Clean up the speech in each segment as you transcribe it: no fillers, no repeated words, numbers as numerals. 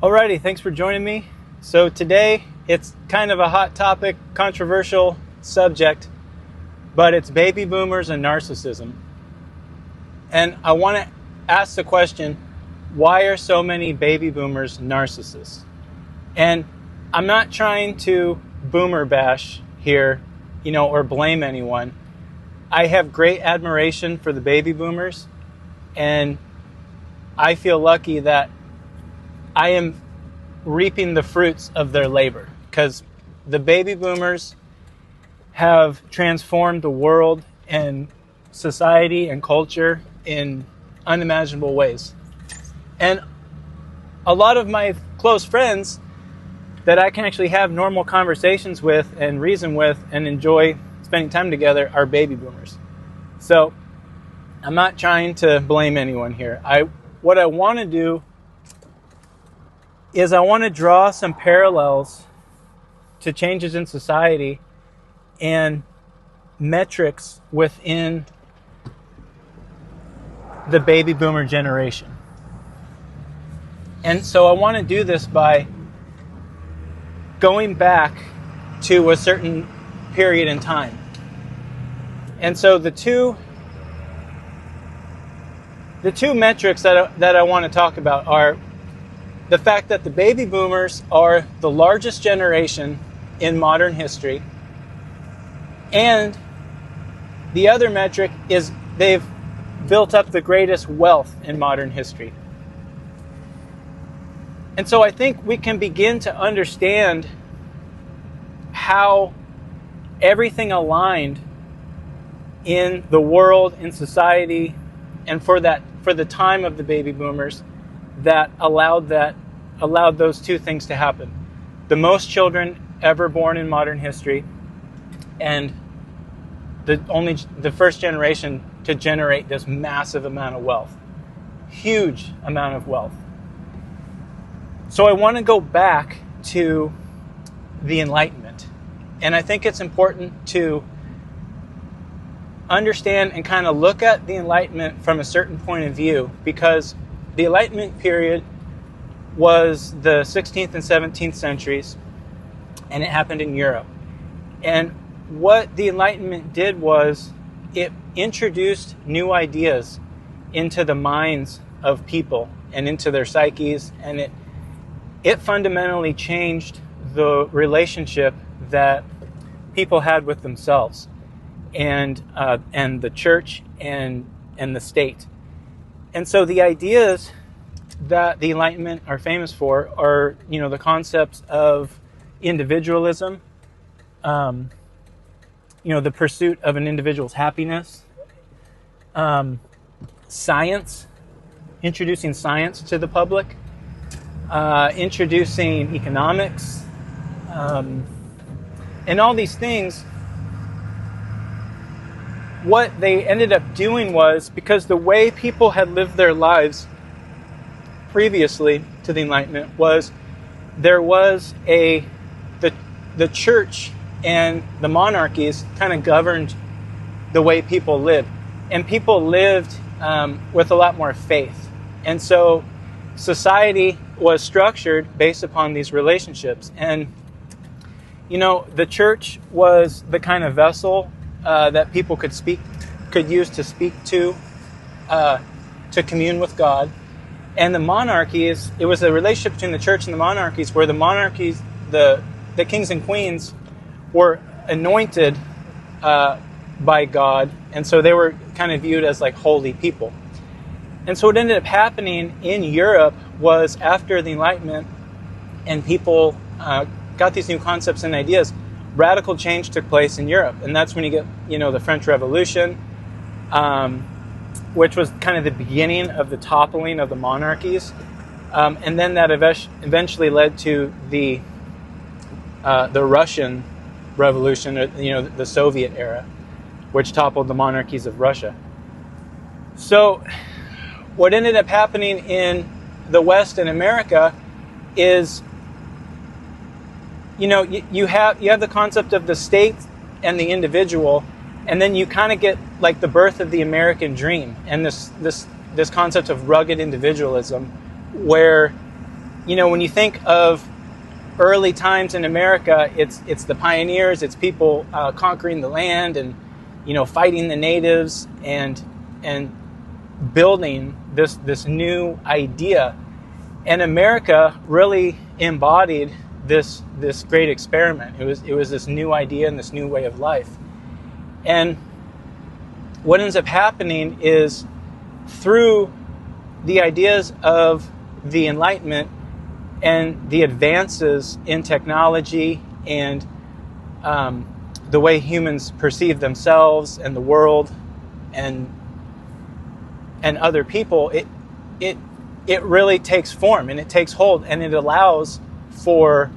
Alrighty, thanks for joining me. So today, it's kind of a hot topic, controversial subject, but it's baby boomers and narcissism. And I want to ask the question, why are so many baby boomers narcissists? And I'm not trying to boomer bash here, or blame anyone. I have great admiration for the baby boomers, and I feel lucky that I am reaping the fruits of their labor, because the baby boomers have transformed the world and society and culture in unimaginable ways. And a lot of my close friends that I can actually have normal conversations with and reason with and enjoy spending time together are baby boomers. So I'm not trying to blame anyone here. What I want to do is I want to draw some parallels to changes in society and metrics within the baby boomer generation. And so I want to do this by going back to a certain period in time. And so the two metrics that I want to talk about are the fact that the baby boomers are the largest generation in modern history, and the other metric is they've built up the greatest wealth in modern history. And so I think we can begin to understand how everything aligned in the world, in society, and for the time of the baby boomers that allowed those two things to happen. The most children ever born in modern history, and the first generation to generate this massive amount of wealth. Huge amount of wealth. So I want to go back to the Enlightenment. And I think it's important to understand and kind of look at the Enlightenment from a certain point of view, because the Enlightenment period was the 16th and 17th centuries, and it happened in Europe. And what the Enlightenment did was it introduced new ideas into the minds of people and into their psyches, and it fundamentally changed the relationship that people had with themselves and the church and the state. And so the ideas that the Enlightenment are famous for are, the concepts of individualism, the pursuit of an individual's happiness, science, introducing science to the public, introducing economics, and all these things. What they ended up doing was, because the way people had lived their lives previously to the Enlightenment was there was the church and the monarchies kind of governed the way people lived. And people lived with a lot more faith. And so society was structured based upon these relationships. And, the church was the kind of vessel that people could use to speak to commune with God. And the monarchies, it was a relationship between the church and the monarchies, where the monarchies, the kings and queens, were anointed by God, and so they were kind of viewed as like holy people. And so what ended up happening in Europe was, after the Enlightenment and people got these new concepts and ideas, radical change took place in Europe. And that's when you get, the French Revolution, which was kind of the beginning of the toppling of the monarchies. And then that eventually led to the Russian Revolution, the Soviet era, which toppled the monarchies of Russia. So what ended up happening in the West and America is, you have the concept of the state and the individual, and then you kind of get like the birth of the American dream and this concept of rugged individualism, where when you think of early times in America, it's the pioneers, it's people conquering the land and fighting the natives and building this new idea. And America really embodied this great experiment. It was this new idea and this new way of life. And what ends up happening is, through the ideas of the Enlightenment and the advances in technology and the way humans perceive themselves and the world and other people, it really takes form and it takes hold, and it allows for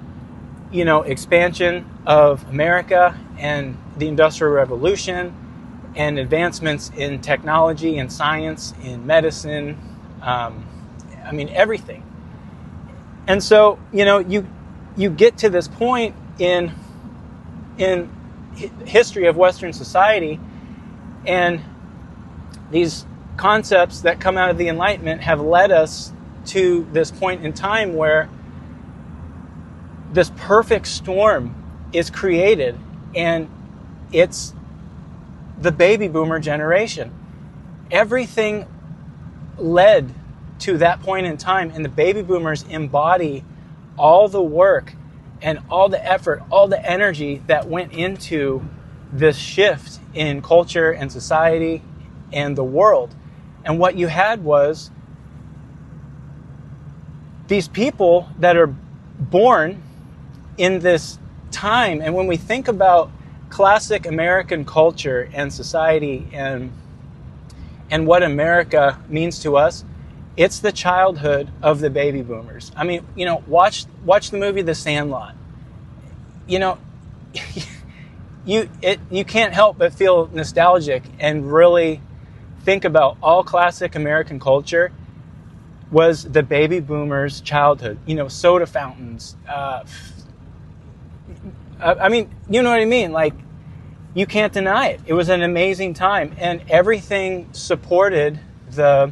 expansion of America and the Industrial Revolution and advancements in technology and science, in medicine, everything. And so, you get to this point in history of Western society, and these concepts that come out of the Enlightenment have led us to this point in time where this perfect storm is created, and it's the baby boomer generation. Everything led to that point in time, and the baby boomers embody all the work and all the effort, all the energy that went into this shift in culture and society and the world. And what you had was these people that are born in this time. And when we think about classic American culture and society and what America means to us, it's the childhood of the baby boomers. Watch the movie The Sandlot. You can't help but feel nostalgic and really think about all classic American culture was the baby boomers' childhood. Soda fountains. You know what I mean? Like, you can't deny it. It was an amazing time, and everything supported the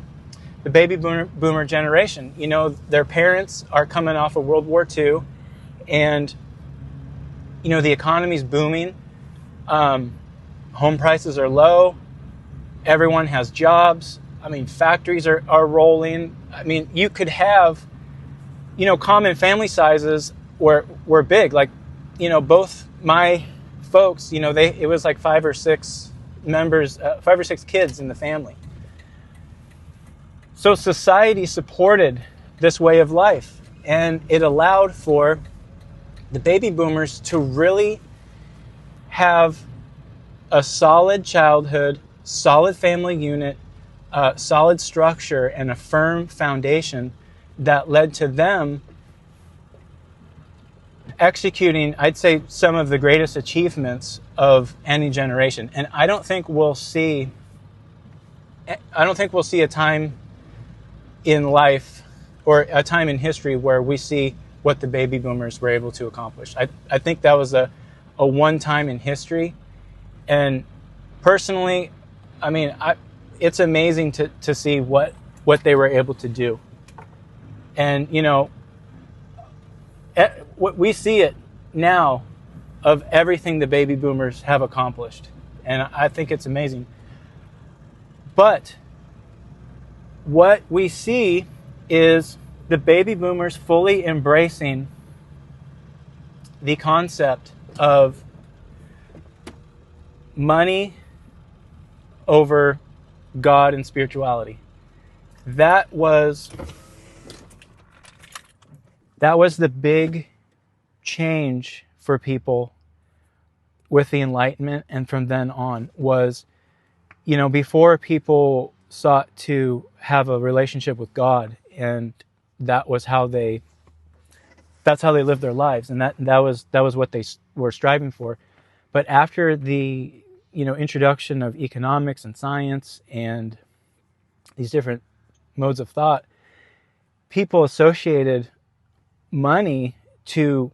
baby boomer generation. Their parents are coming off of World War II, and the economy's booming. Home prices are low. Everyone has jobs. Factories are rolling. You could have, common family sizes were big. Like, both my folks, it was like 5 or 6 members, 5 or 6 kids in the family. So society supported this way of life, and it allowed for the baby boomers to really have a solid childhood, solid family unit, solid structure, and a firm foundation that led to them executing, I'd say, some of the greatest achievements of any generation. And I don't think we'll see a time in life or a time in history where we see what the baby boomers were able to accomplish. I think that was a one time in history. And personally, it's amazing to see what they were able to do. And, we see it now of everything the baby boomers have accomplished. And I think it's amazing. But what we see is the baby boomers fully embracing the concept of money over God and spirituality. That was the big change for people with the Enlightenment, and from then on was, before people sought to have a relationship with God, and that's how they lived their lives, and that was what they were striving for. But after the introduction of economics and science and these different modes of thought, people associated money to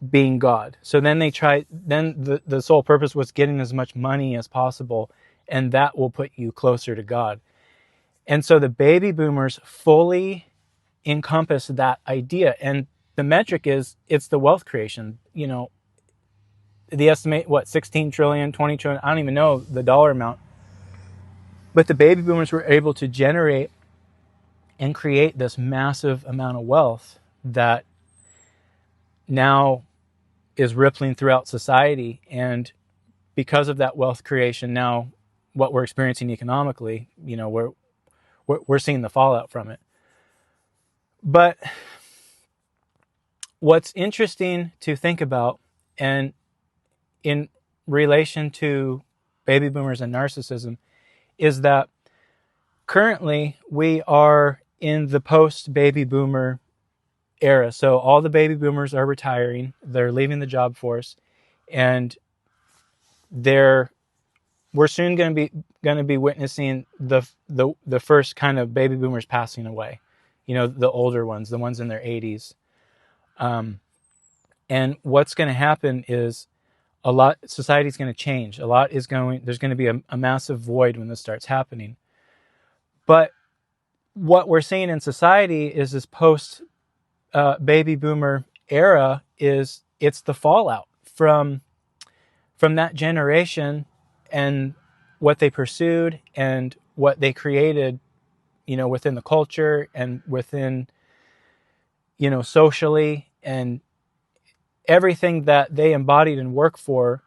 being God. So then the sole purpose was getting as much money as possible, and that will put you closer to God. And so the baby boomers fully encompass that idea. And the metric is, it's the wealth creation. The estimate, 16 trillion, 20 trillion, I don't even know the dollar amount. But the baby boomers were able to generate and create this massive amount of wealth that now is rippling throughout society. And because of that wealth creation, now what we're experiencing economically, we're seeing the fallout from it. But what's interesting to think about, and in relation to baby boomers and narcissism, is that currently we are in the post-baby boomer era. So all the baby boomers are retiring, they're leaving the job force, and we're soon going to be witnessing the first kind of baby boomers passing away. The older ones, the ones in their 80s. And what's going to happen is society's going to change. There's going to be a massive void when this starts happening. But what we're seeing in society is this post baby boomer era it's the fallout from that generation and what they pursued and what they created, within the culture and within, socially, and everything that they embodied and worked for.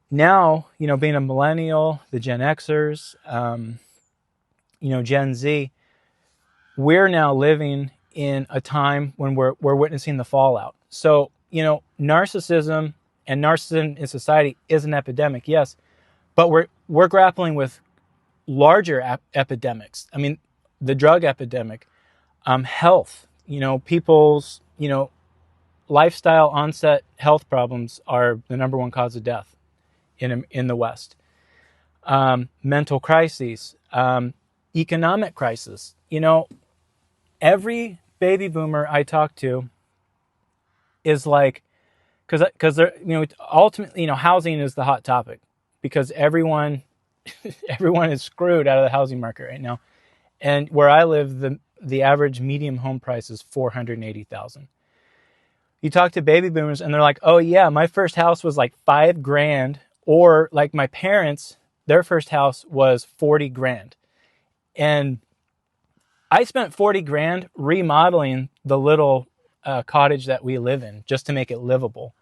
Now, being a millennial, the Gen Xers, Gen Z, we're now living in a time when we're witnessing the fallout. So, narcissism in society is an epidemic, yes, but we're grappling with larger epidemics. I mean, the drug epidemic, health, people's, lifestyle onset health problems are the number one cause of death in the West. Mental crises, economic crisis. Every baby boomer I talk to is like, because ultimately, housing is the hot topic, because everyone is screwed out of the housing market right now. And where I live, the average medium home price is $480,000. You talk to baby boomers and they're like, oh yeah, my first house was like $5,000, or like my parents, their first house was $40,000. And I spent $40,000 remodeling the little cottage that we live in just to make it livable.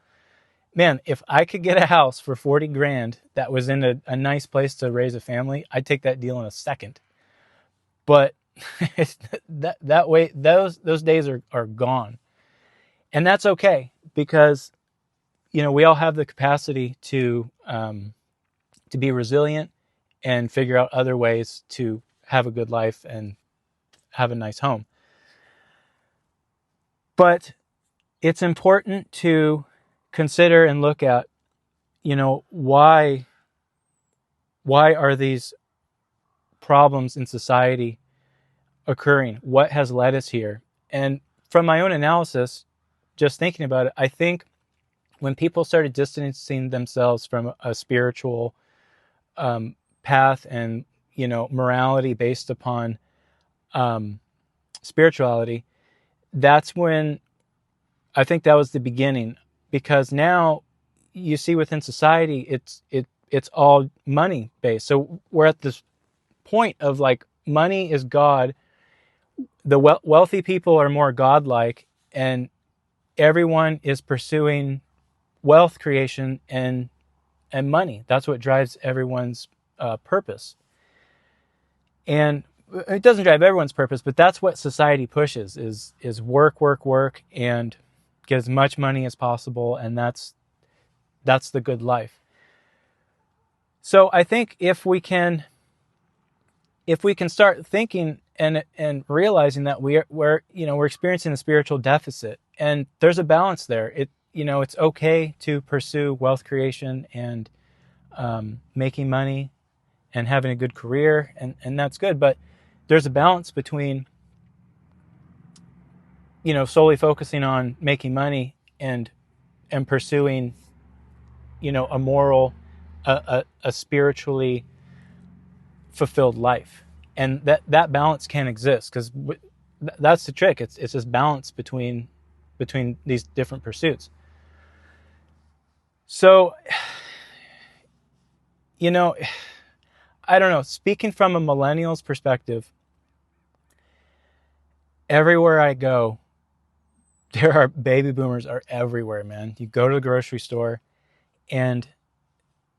Man, if I could get a house for $40,000 that was in a nice place to raise a family, I'd take that deal in a second. But that way, those days are gone. And that's okay, because, we all have the capacity to be resilient and figure out other ways to have a good life and have a nice home. But it's important to consider and look at, why are these problems in society occurring? What has led us here? And from my own analysis, just thinking about it, I think when people started distancing themselves from a spiritual path and, morality based upon spirituality, that's when I think that was the beginning. Because now you see within society, it's all money based. So we're at this point of like, money is God. The wealthy people are more godlike, and everyone is pursuing wealth creation and money. That's what drives everyone's purpose. And it doesn't drive everyone's purpose, but that's what society pushes: is work, and get as much money as possible, and that's the good life. So I think if we can start thinking and realizing that we're experiencing a spiritual deficit, and there's a balance there. It's okay to pursue wealth creation and making money and having a good career, and that's good. But there's a balance between solely focusing on making money and pursuing a moral, a spiritually fulfilled life. And that balance can exist, because that's the trick. It's this balance between these different pursuits. So, you know, I don't know. Speaking from a millennial's perspective, everywhere I go, there are baby boomers are everywhere, man. You go to the grocery store and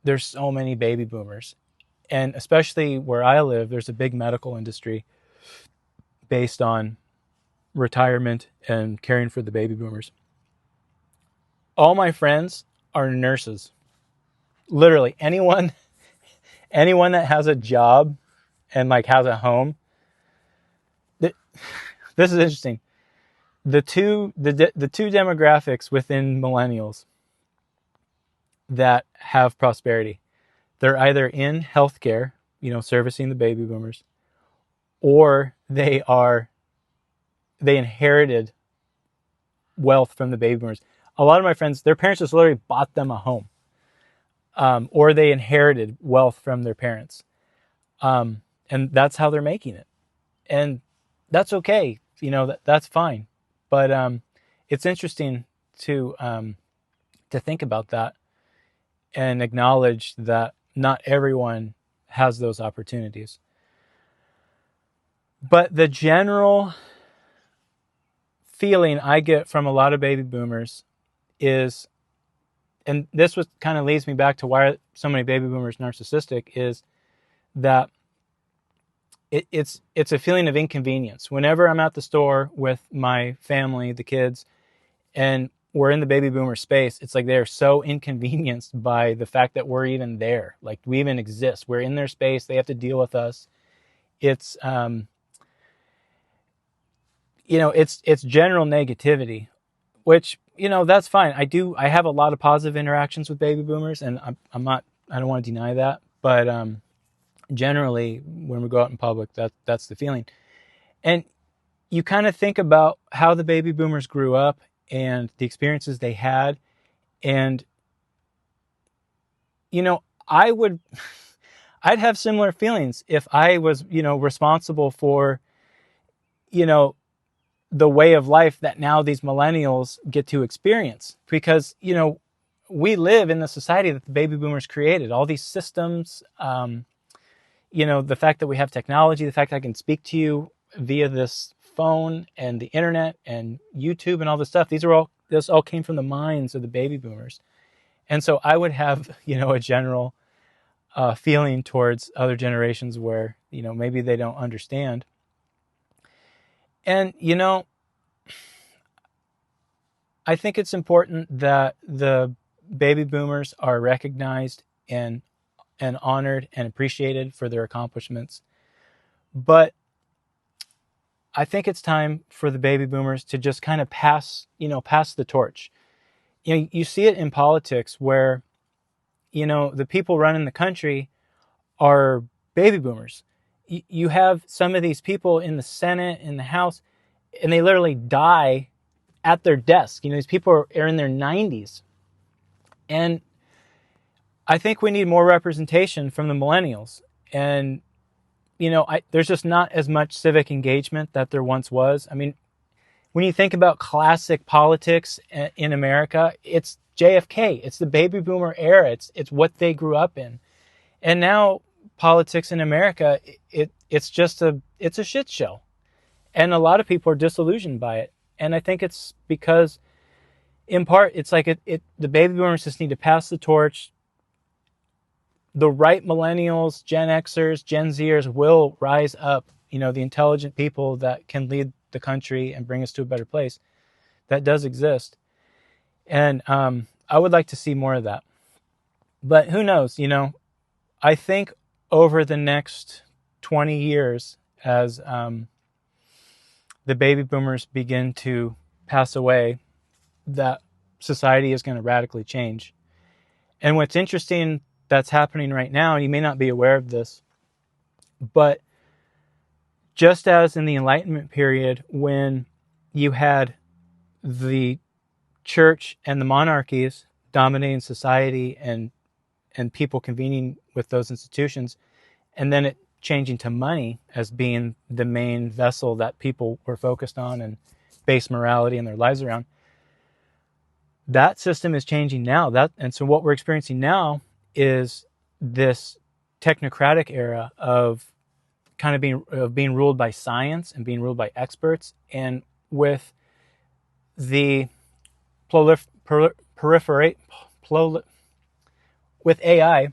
there's so many baby boomers. And especially where I live, there's a big medical industry based on retirement and caring for the baby boomers. All my friends are nurses. Literally anyone that has a job and like has a home. This is interesting. The two demographics within millennials that have prosperity, they're either in healthcare, servicing the baby boomers, or they inherited wealth from the baby boomers. A lot of my friends, their parents just literally bought them a home, or they inherited wealth from their parents, and that's how they're making it, and that's okay. That's fine, but it's interesting to think about that and acknowledge that not everyone has those opportunities. But the general feeling I get from a lot of baby boomers is, and this was kind of leads me back to why so many baby boomers narcissistic, is that it's a feeling of inconvenience. Whenever I'm at the store with my family, the kids, and we're in the baby boomer space, it's like they're so inconvenienced by the fact that we're even there. Like we even exist. We're in their space. They have to deal with us. It's it's general negativity, which, that's fine. I have a lot of positive interactions with baby boomers, and I don't want to deny that, but generally when we go out in public, that's the feeling. And you kind of think about how the baby boomers grew up and the experiences they had, and I'd have similar feelings if I was responsible for the way of life that now these millennials get to experience, because we live in the society that the baby boomers created. All these systems, the fact that we have technology, the fact that I can speak to you via this phone and the internet and YouTube and all this stuff. This all came from the minds of the baby boomers. And so I would have, a general feeling towards other generations where, maybe they don't understand. And, I think it's important that the baby boomers are recognized and honored and appreciated for their accomplishments. But I think it's time for the baby boomers to just kind of pass the torch. You see it in politics where, the people running the country are baby boomers. You have some of these people in the Senate, in the House, and they literally die at their desk. These people are in their 90s. And I think we need more representation from the millennials. And, there's just not as much civic engagement that there once was. I mean, when you think about classic politics in America, it's JFK. It's the baby boomer era. It's what they grew up in. And now politics in America, it's a shit show. And a lot of people are disillusioned by it. And I think it's because, in part, it's like the baby boomers just need to pass the torch. The right millennials, Gen Xers, Gen Zers will rise up, the intelligent people that can lead the country and bring us to a better place. That does exist. And I would like to see more of that. But who knows, I think over the next 20 years, as the baby boomers begin to pass away, that society is going to radically change. And what's interesting that's happening right now, you may not be aware of this, but just as in the Enlightenment period, when you had the church and the monarchies dominating society and people convening with those institutions, and then it changing to money as being the main vessel that people were focused on and base morality in their lives around. That system is changing now. And so what we're experiencing now is this technocratic era of kind of being ruled by science and being ruled by experts, and with the with AI,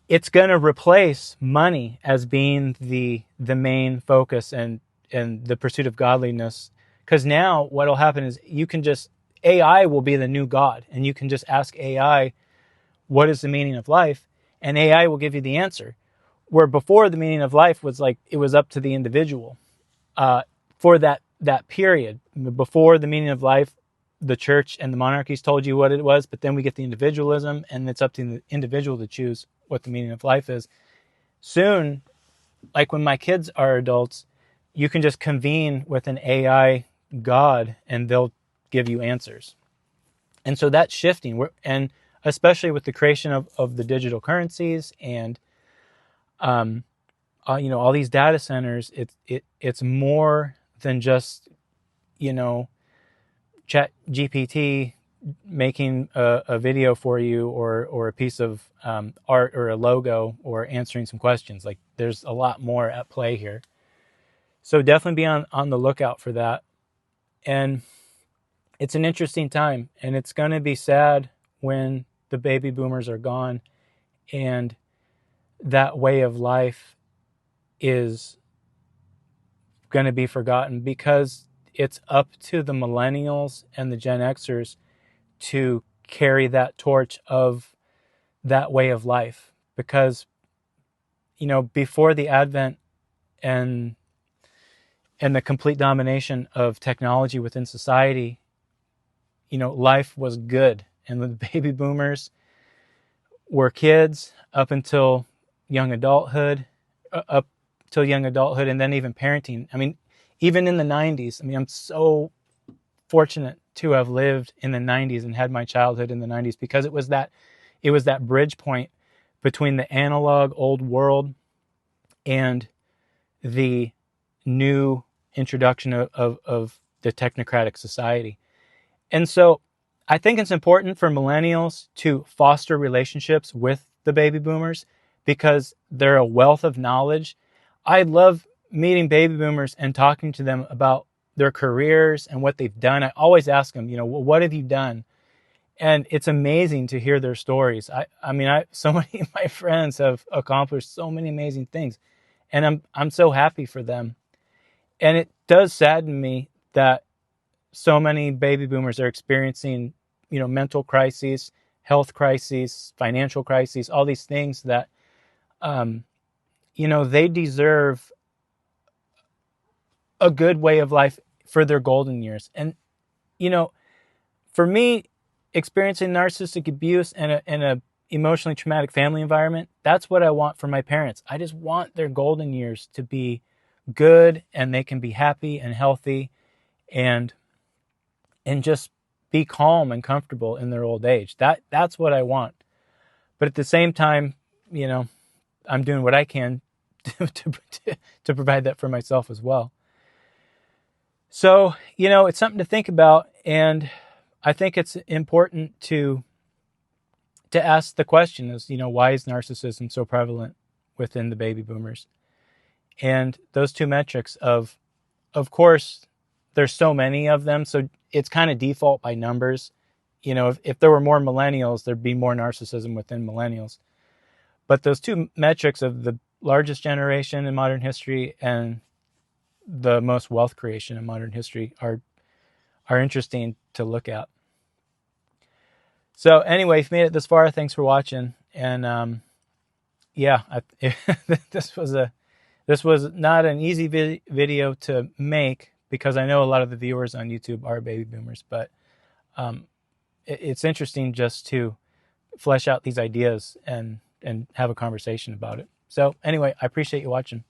it's going to replace money as being the main focus and the pursuit of godliness. Because now what will happen is AI will be the new God, and you can just ask AI, what is the meaning of life? And AI will give you the answer. Where before, the meaning of life was like, it was up to the individual. For that period, before the meaning of life, the church and the monarchies told you what it was, but then we get the individualism, and it's up to the individual to choose what the meaning of life is. Soon, like when my kids are adults, you can just convene with an AI God and they'll give you answers. And so that's shifting, and especially with the creation of the digital currencies and all these data centers, it's more than just Chat GPT making a video for you or a piece of art or a logo or answering some questions. Like, there's a lot more at play here. So definitely be on the lookout for that. And it's an interesting time, and it's going to be sad when the baby boomers are gone and that way of life is going to be forgotten, because it's up to the millennials and the Gen Xers to carry that torch of that way of life. Because, before the advent and the complete domination of technology within society, life was good. And the baby boomers were kids up until young adulthood, and then even parenting. I mean, even in the 90s, I'm so fortunate to have lived in the 90s and had my childhood in the 90s, because it was that bridge point between the analog old world and the new introduction of the technocratic society. And so I think it's important for millennials to foster relationships with the baby boomers, because they're a wealth of knowledge. I love meeting baby boomers and talking to them about their careers and what they've done. I always ask them, what have you done? And it's amazing to hear their stories. So many of my friends have accomplished so many amazing things, and I'm so happy for them. And it does sadden me that so many baby boomers are experiencing, mental crises, health crises, financial crises, all these things that, they deserve a good way of life for their golden years. And, for me, experiencing narcissistic abuse in a emotionally traumatic family environment, that's what I want for my parents. I just want their golden years to be good, and they can be happy and healthy and just be calm and comfortable in their old age. That's what I want. But at the same time, I'm doing what I can to provide that for myself as well. So, it's something to think about, and I think it's important to ask the question is, why is narcissism so prevalent within the baby boomers? And those two metrics of course, there's so many of them, so it's kind of default by numbers. If there were more millennials, there'd be more narcissism within millennials. But those two metrics of the largest generation in modern history and the most wealth creation in modern history are interesting to look at. So anyway, if you made it this far, thanks for watching. And this was not an easy video to make, because I know a lot of the viewers on YouTube are baby boomers, but it's interesting just to flesh out these ideas and have a conversation about it. So anyway, I appreciate you watching.